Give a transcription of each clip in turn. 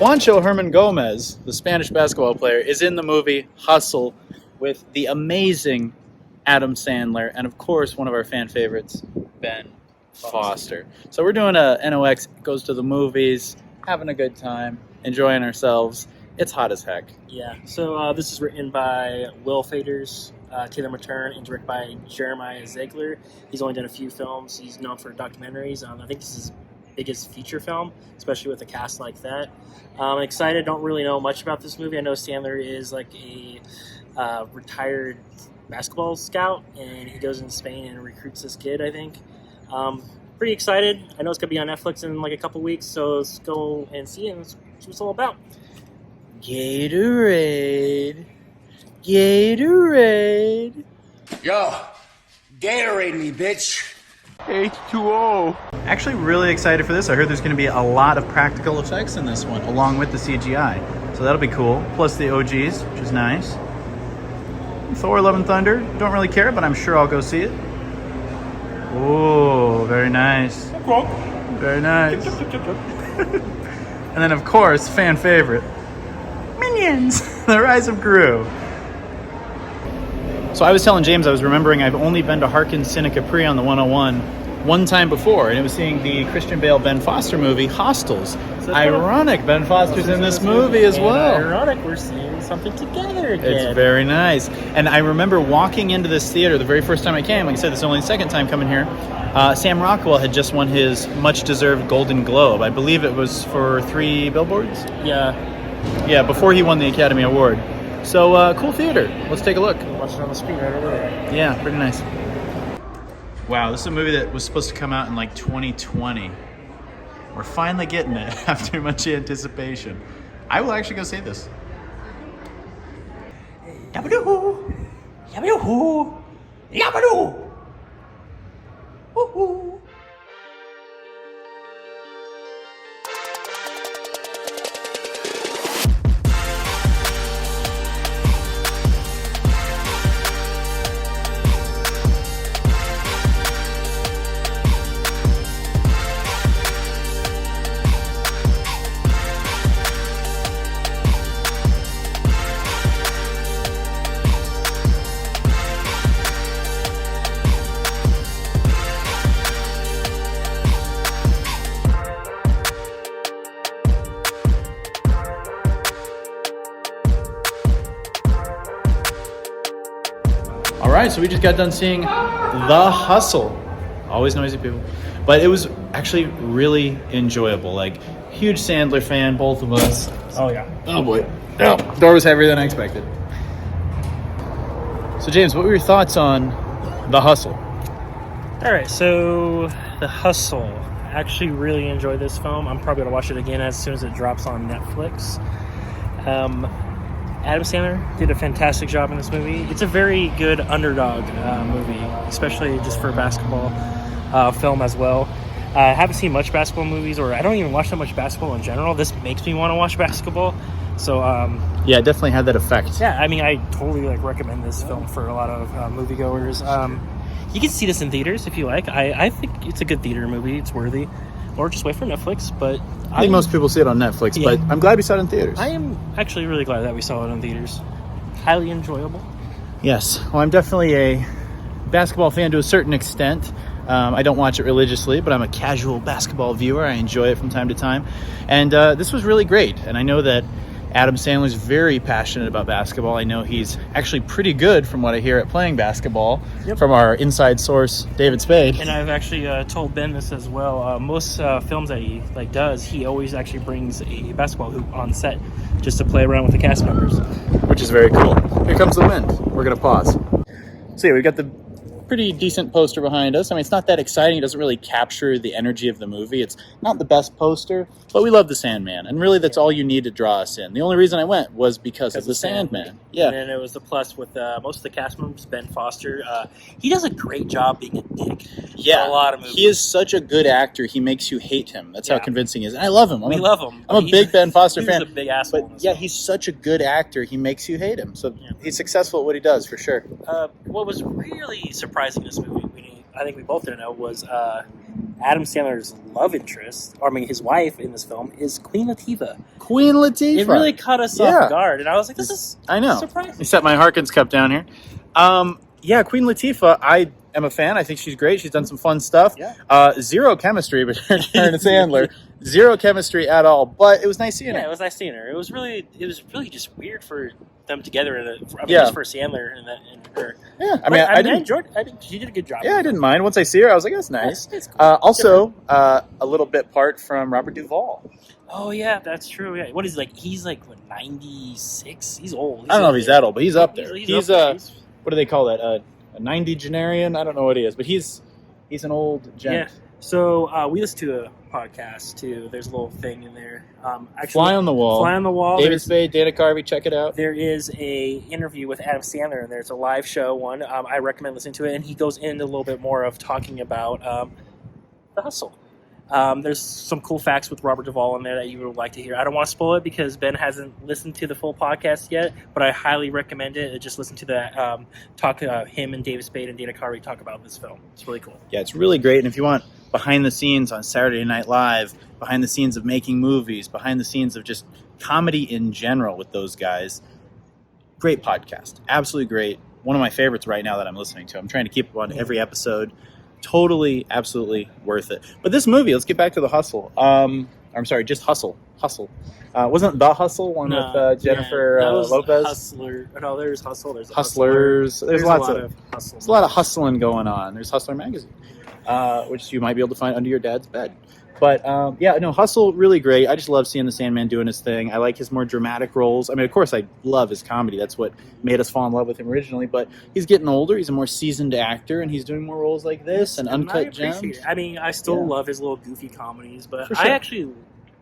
Juancho Herman Gomez, the Spanish basketball player, is in the movie Hustle with the amazing Adam Sandler, and of course, one of our fan favorites, Ben Foster. So we're doing a NOX, goes to the movies, having a good time, enjoying ourselves. It's hot as heck. Yeah, so this is written by Will Faders, Taylor Matern, and directed by Jeremiah Ziegler. He's only done a few films. He's known for documentaries. I think this is his biggest feature film, especially with a cast like that. I'm excited. Don't really know much about this movie. I know Sandler is like a retired basketball scout, and he goes into Spain and recruits this kid, I think. Pretty excited. I know it's going to be on Netflix in like a couple weeks, so let's go and see it and see what it's all about. Gatorade. Gatorade. Yo, Gatorade me, bitch. H2O. Actually really excited for this. I heard there's going to be a lot of practical effects in this one, along with the CGI. So that'll be cool. Plus the OGs, which is nice. Thor, Love and Thunder. Don't really care, but I'm sure I'll go see it. Oh, very nice. Very nice. And then, of course, fan favorite, Minions, The Rise of Gru. So I was telling James, I was remembering I've only been to Harkin Cine Capri on the 101 one time before, and it was seeing the Christian Bale Ben Foster movie, Hostels. Ironic, Ben Foster's in this movie as well. Ironic, we're seeing something together again. It's very nice. And I remember walking into this theater the very first time I came. Like I said, this is only the second time coming here. Sam Rockwell had just won his much-deserved Golden Globe. I believe it was for 3 Billboards? Yeah, before he won the Academy Award. So, cool theater. Let's take a look. Watch it on the screen right over there. Yeah, pretty nice. Wow, this is a movie that was supposed to come out in like 2020. We're finally getting it after much anticipation. I will actually go see this. Yabba-doo! Yabba-doo! Yabba-doo! Woo-hoo! All right, so we just got done seeing The Hustle. Always noisy people. But it was actually really enjoyable. Like, huge Sandler fan, both of us. Oh, yeah. Oh, boy. Oh, door was heavier than I expected. So, James, what were your thoughts on The Hustle? All right, so The Hustle. I actually really enjoyed this film. I'm probably going to watch it again as soon as it drops on Netflix. Adam Sandler did a fantastic job in this movie. It's a very good underdog movie, especially just for a basketball film as well. I haven't seen much basketball movies, or I don't even watch that much basketball in general. This makes me want to watch basketball. So yeah, it definitely had that effect. Yeah, I mean, I totally recommend this film for a lot of moviegoers. You can see this in theaters if you like. I think it's a good theater movie. It's worthy. Or just wait for Netflix, but I think most people see it on Netflix, yeah. But I'm glad we saw it in theaters. I am actually really glad that we saw it in theaters. Highly enjoyable. Yes. Well, I'm definitely a basketball fan to a certain extent. I don't watch it religiously, but I'm a casual basketball viewer. I enjoy it from time to time. And this was really great. And I know that Adam Sandler's very passionate about basketball. I know he's actually pretty good from what I hear at playing basketball from our inside source, David Spade. And I've actually told Ben this as well. Most films that he does, he always actually brings a basketball hoop on set just to play around with the cast members. Which is very cool. Here comes the wind. We're going to pause. So yeah, we've got the pretty decent poster behind us. I mean, it's not that exciting. It doesn't really capture the energy of the movie. It's not the best poster, but we love the Sandman. And really, that's all you need to draw us in. The only reason I went was because of the Sandman. Yeah. And then it was the plus with most of the cast members. Ben Foster, he does a great job being a dick. Yeah. A lot of movies. He is such a good actor. He makes you hate him. That's how convincing he is. And I love him. We love him. I'm a big Ben Foster fan. He's a big asshole. But yeah, he's such a good actor. He makes you hate him. So he's successful at what he does, for sure. What was really surprising in this movie, I think we both didn't know, was Adam Sandler's love interest, or I mean his wife in this film, is Queen Latifah. Queen Latifah. It really caught us off guard, and I was like, "This is I know." surprising." You set my Harkins cup down here. Yeah, Queen Latifah. I am a fan. I think she's great. She's done some fun stuff. Yeah. Zero chemistry between her and Sandler. Zero chemistry at all. But it was nice seeing her. Yeah, it was nice seeing her. It was really just weird for them together. I mean, Yeah. just for Sandler and her. Yeah, I But, mean, I I didn't. enjoyed. I think she did a good job. Yeah, I didn't mind. Once I see her, I was like, that's nice. It's cool. Also, a little bit part from Robert Duvall. Oh yeah, that's true. Yeah, what is he, like? He's like what, 96? He's old. I don't know if he's that old, but he's up there. He's up there. What do they call that? A 90-genarian? I don't know what he is, but he's an old gent. Yeah. So we listen to a podcast too. There's a little thing in there. Actually, Fly on the Wall. Fly on the Wall. David Spade, Dana Carvey, check it out. There is a interview with Adam Sandler, and there's a live show one. I recommend listening to it, and he goes into a little bit more of talking about the hustle. There's some cool facts with Robert Duvall in there that you would like to hear. I don't want to spoil it because Ben hasn't listened to the full podcast yet, but I highly recommend it. Just listen to that him and David Spade and Dana Carvey talk about this film. It's really cool. Yeah, it's really great. And if you want behind the scenes on Saturday Night Live, behind the scenes of making movies, behind the scenes of just comedy in general with those guys, great podcast. Absolutely great. One of my favorites right now that I'm listening to. I'm trying to keep up on every episode. Totally, absolutely worth it. But this movie, let's get back to The Hustle. I'm sorry, just Hustle. Wasn't The Hustle one with Jennifer that was Lopez? Hustler. No, there's Hustle. There's Hustlers. There's lots a lot of hustle. There's a lot of hustling going on. There's Hustler magazine, which you might be able to find under your dad's bed. But Hustle, really great. I just love seeing the Sandman doing his thing. I like his more dramatic roles. I mean, of course, I love his comedy. That's what made us fall in love with him originally. But he's getting older. He's a more seasoned actor, and he's doing more roles like this and Uncut Gems. I mean, I still love his little goofy comedies, but For sure. I actually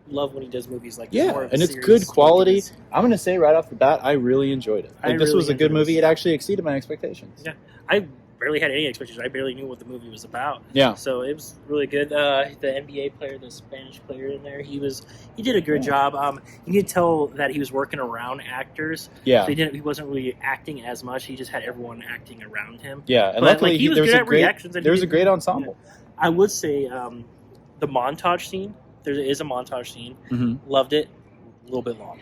love when he does movies like this. Yeah, more of and a it's serious good quality. movies. I'm going to say right off the bat, I really enjoyed it. Like, this really was a good enjoyed movie. this. It actually exceeded my expectations. Yeah, I barely had any expectations. I barely knew what the movie was about. Yeah. So it was really good. The NBA player, the Spanish player in there, he did a good job. You could tell that he was working around actors. Yeah. So he wasn't really acting as much. He just had everyone acting around him. Yeah, and But, luckily like, he was there was good a at great reactions, and there he was a didn't- great ensemble. I would say the montage scene. There is a montage scene. Mhm. Loved it. A little bit long.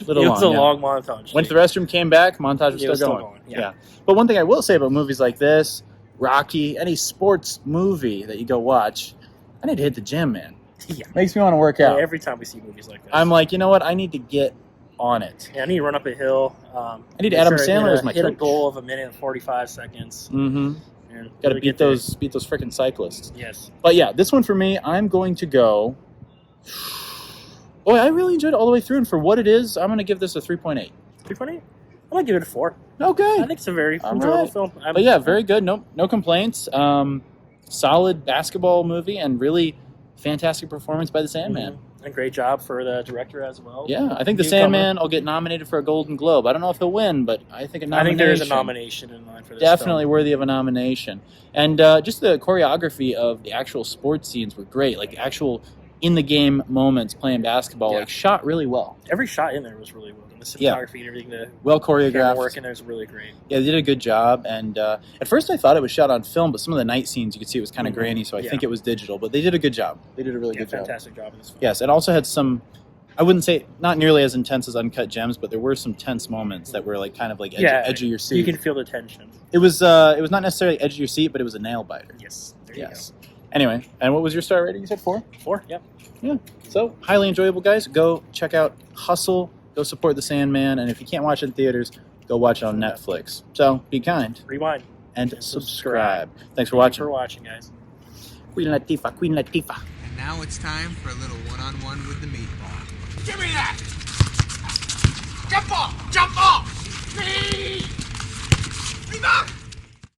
Little it was long, a yeah. long montage. Went to the restroom, came back, montage was It was still still going. going, yeah. But one thing I will say about movies like this, Rocky, any sports movie that you go watch, I need to hit the gym, man. Yeah. Makes me want to work out. Every time we see movies like this, I'm like, you know what? I need to get on it. I need to run up a hill. I need Adam Sandler as my hit a coach. goal of 1 minute and 45 seconds. Mm-hmm. And Got to really beat get there. those freaking cyclists. Yes. But yeah, this one for me, I'm going to go. Boy, I really enjoyed it all the way through, and for what it is, I'm going to give this a 3.8. 3.8. I'm gonna give it a 4. Okay. I think it's a very All enjoyable right. film. But yeah, very good. No complaints. Solid basketball movie and really fantastic performance by the Sandman. Mhm. And great job for the director as well. Yeah, I think the Newcomer. Sandman will get nominated for a Golden Globe. I don't know if he'll win, but I think a I nomination. think there is a nomination in line for this. Definitely film. worthy of a nomination. And just the choreography of the actual sports scenes were great. Like actual in-the-game moments playing basketball, Yeah. like shot really well. Every shot in there was really well done. The Yeah. cinematography and everything, the Well camera choreographed. work in there is really great. Yeah, they did a good job. And at first I thought it was shot on film, but some of the night scenes you could see it was kind of Mhm. grainy, so I Yeah. think it was digital. But they did a good job. They did a really good job. Fantastic job in this film. Yes, it also had some, I wouldn't say not nearly as intense as Uncut Gems, but there were some tense moments that were like kind of like edge of your seat. You can feel the tension. It was not necessarily edge of your seat, but it was a nail biter. Yes. There Yes. Anyway, and what was your star rating? You said 4? you go. 4. Yep. Yeah. So highly enjoyable, guys. Go check out Hustle. Go support the Sandman, and if you can't watch it in theaters, go watch it on Netflix. So be kind Rewind. and And subscribe. Thanks for Thank you watching. for watching, guys. Queen Latifah, Queen Latifah. And now it's time for a little one-on-one with the meatball. Give me that!